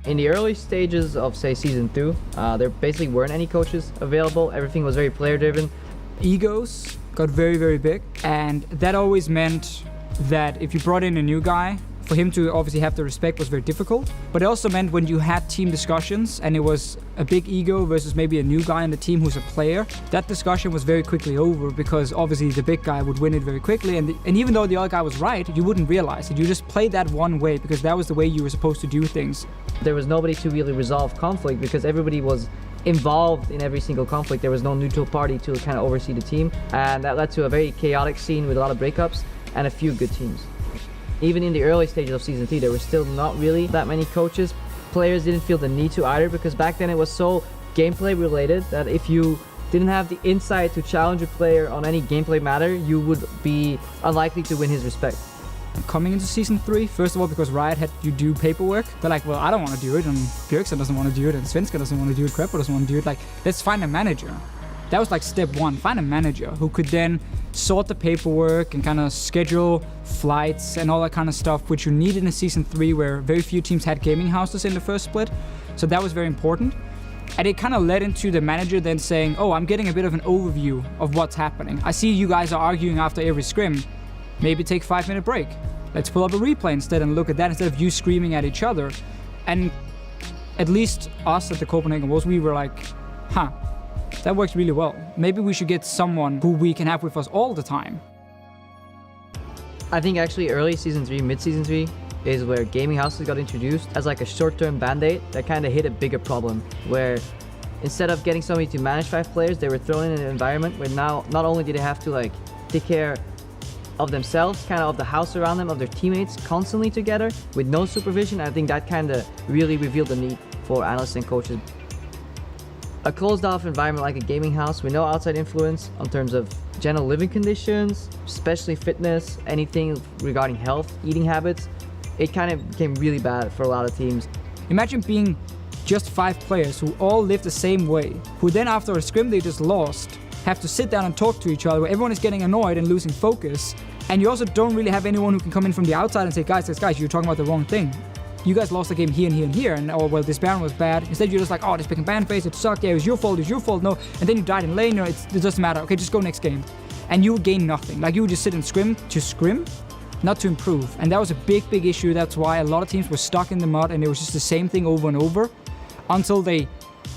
In the early stages of, say, Season 2, there basically weren't any coaches available. Everything was very player-driven. Egos got very, very big, and that always meant that if you brought in a new guy, for him to obviously have the respect was very difficult. But it also meant when you had team discussions and it was a big ego versus maybe a new guy in the team who's a player, that discussion was very quickly over because obviously the big guy would win it very quickly. And even though the other guy was right, you wouldn't realize it. You just played that one way because that was the way you were supposed to do things. There was nobody to really resolve conflict because everybody was involved in every single conflict. There was no neutral party to kind of oversee the team. And that led to a very chaotic scene with a lot of breakups and a few good teams. Even in the early stages of Season 3, there were still not really that many coaches. Players didn't feel the need to either because back then it was so gameplay related that if you didn't have the insight to challenge a player on any gameplay matter, you would be unlikely to win his respect. Coming into Season 3, first of all, because Riot had you do paperwork, they're like, well, I don't want to do it, and Bjergsen doesn't want to do it, and Svenska doesn't want to do it, Krepper doesn't want to do it. Like, let's find a manager. That was like step one, find a manager who could then sort the paperwork and kind of schedule flights and all that kind of stuff, which you needed in Season 3 where very few teams had gaming houses in the first split. So that was very important. And it kind of led into the manager then saying, oh, I'm getting a bit of an overview of what's happening. I see you guys are arguing after every scrim. Maybe take a 5-minute break. Let's pull up a replay instead and look at that instead of you screaming at each other. And at least us at the Copenhagen Wolves, we were like, huh, that works really well. Maybe we should get someone who we can have with us all the time. I think actually early Season 3, mid-Season 3 is where gaming houses got introduced as like a short-term band-aid that kind of hit a bigger problem where instead of getting somebody to manage 5 players, they were thrown in an environment where now not only did they have to like take care of themselves, kind of the house around them, of their teammates constantly together with no supervision. I think that kind of really revealed the need for analysts and coaches. A closed-off environment like a gaming house with no outside influence in terms of general living conditions, especially fitness, anything regarding health, eating habits, it kind of became really bad for a lot of teams. Imagine being just 5 players who all live the same way, who then after a scrim they just lost, have to sit down and talk to each other, where everyone is getting annoyed and losing focus. And you also don't really have anyone who can come in from the outside and say, guys, you're talking about the wrong thing. You guys lost the game here and here and here, and oh, well, this Baron was bad. Instead, you're just like, oh, this pick and ban phase, it sucked, yeah, it was your fault, no. And then you died in lane, it doesn't matter, okay, just go next game. And you would gain nothing. Like, you would just sit and scrim to scrim, not to improve. And that was a big, big issue. That's why a lot of teams were stuck in the mud, and it was just the same thing over and over, until they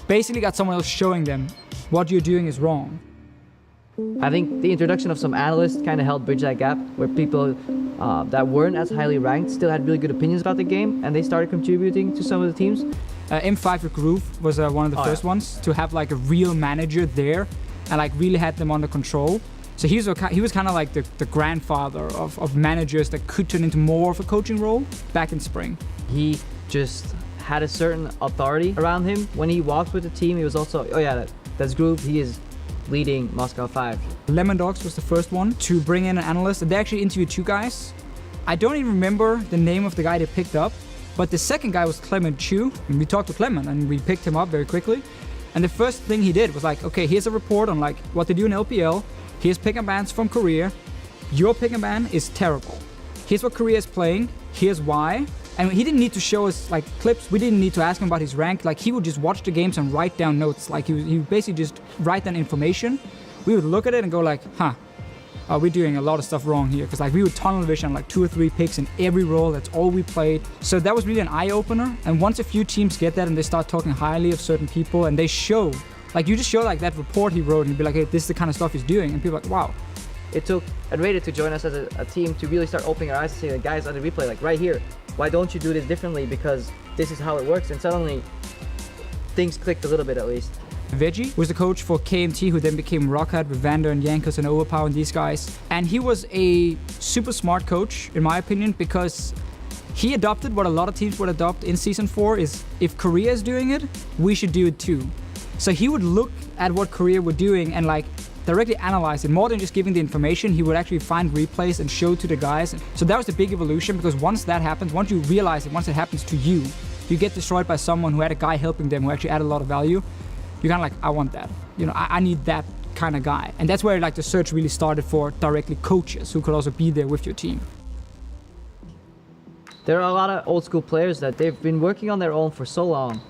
basically got someone else showing them what you're doing is wrong. I think the introduction of some analysts kind of helped bridge that gap where people that weren't as highly ranked still had really good opinions about the game and they started contributing to some of the teams. M5 with Groove was one of the first ones to have like a real manager there and like really had them under control. So he was kind of like the grandfather of managers that could turn into more of a coaching role back in spring. He just had a certain authority around him. When he walked with the team, he was also, oh yeah, that's Groove, he is leading Moscow 5. Lemon Dogs was the first one to bring in an analyst. They actually interviewed 2 guys. I don't even remember the name of the guy they picked up, but the second guy was Clement Chu, and we talked to Clement and we picked him up very quickly. And the first thing he did was like, okay, here's a report on like what they do in LPL. Here's pick and bans from Korea. Your pick and ban is terrible. Here's what Korea is playing. Here's why. And he didn't need to show us like clips. We didn't need to ask him about his rank. Like he would just watch the games and write down notes. Like he would basically just write down information. We would look at it and go like, huh, are we doing a lot of stuff wrong here? Because like we would tunnel vision like 2 or 3 picks in every role. That's all we played. So that was really an eye opener. And once a few teams get that and they start talking highly of certain people and they show, like you just show like that report he wrote and you'd be like, hey, this is the kind of stuff he's doing. And people are like, wow. It took Advaita to join us as a team to really start opening our eyes and say, like, guys, on the replay, like right here, why don't you do this differently? Because this is how it works. And suddenly things clicked a little bit at least. Veggie was the coach for KMT, who then became Rockhard with Vander and Yankos and Overpower and these guys. And he was a super smart coach, in my opinion, because he adopted what a lot of teams would adopt in Season 4 is if Korea is doing it, we should do it too. So he would look at what Korea were doing and like directly analyze it. More than just giving the information, he would actually find replays and show to the guys. So that was the big evolution, because once that happens, once you realize it, once it happens to you, you get destroyed by someone who had a guy helping them who actually added a lot of value. You're kind of like, I want that. You know, I need that kind of guy. And that's where like the search really started for directly coaches who could also be there with your team. There are a lot of old school players that they've been working on their own for so long.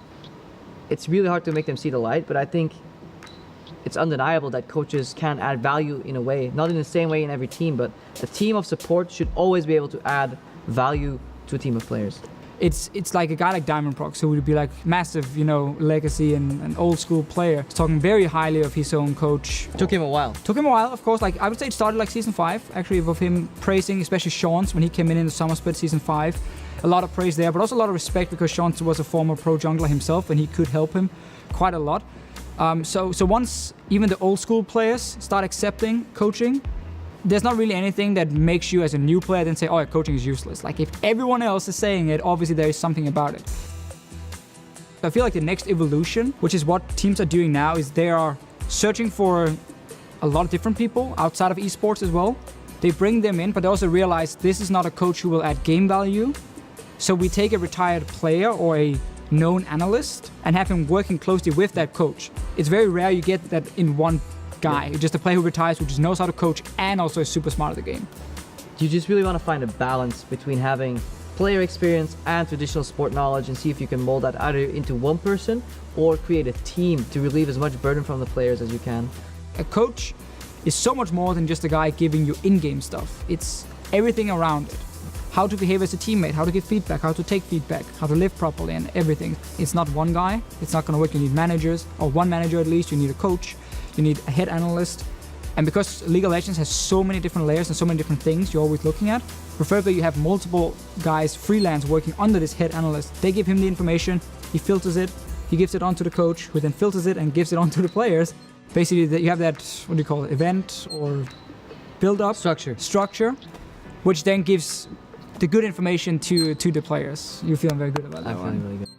It's really hard to make them see the light, but I think it's undeniable that coaches can add value in a way, not in the same way in every team, but a team of support should always be able to add value to a team of players. It's like a guy like Diamond Prox, who would be like massive, you know, legacy and an old school player, talking very highly of his own coach. Took him a while. Took him a while, of course. Like I would say it started like season 5, actually, with him praising, especially Sean's when he came in the summer split season 5. A lot of praise there, but also a lot of respect because Sean was a former pro jungler himself and he could help him quite a lot. So once even the old school players start accepting coaching, there's not really anything that makes you as a new player then say, oh, coaching is useless. Like if everyone else is saying it, obviously there is something about it. I feel like the next evolution, which is what teams are doing now, is they are searching for a lot of different people outside of esports as well. They bring them in, but they also realize this is not a coach who will add game value. So we take a retired player or a known analyst and have him working closely with that coach. It's very rare you get that in one guy, just a player who retires, who just knows how to coach and also is super smart at the game. You just really want to find a balance between having player experience and traditional sport knowledge and see if you can mold that either into one person or create a team to relieve as much burden from the players as you can. A coach is so much more than just a guy giving you in-game stuff. It's everything around it. How to behave as a teammate, how to give feedback, how to take feedback, how to live properly and everything. It's not one guy, it's not going to work. You need managers, or one manager at least, you need a coach, you need a head analyst. And because League of Legends has so many different layers and so many different things you're always looking at, preferably you have multiple guys freelance working under this head analyst. They give him the information, he filters it, he gives it on to the coach, who then filters it and gives it on to the players. Basically, you have that, what do you call it, event or build-up? Structure, which then gives the good information to the players. You feel very good about that one. I'm feeling really good.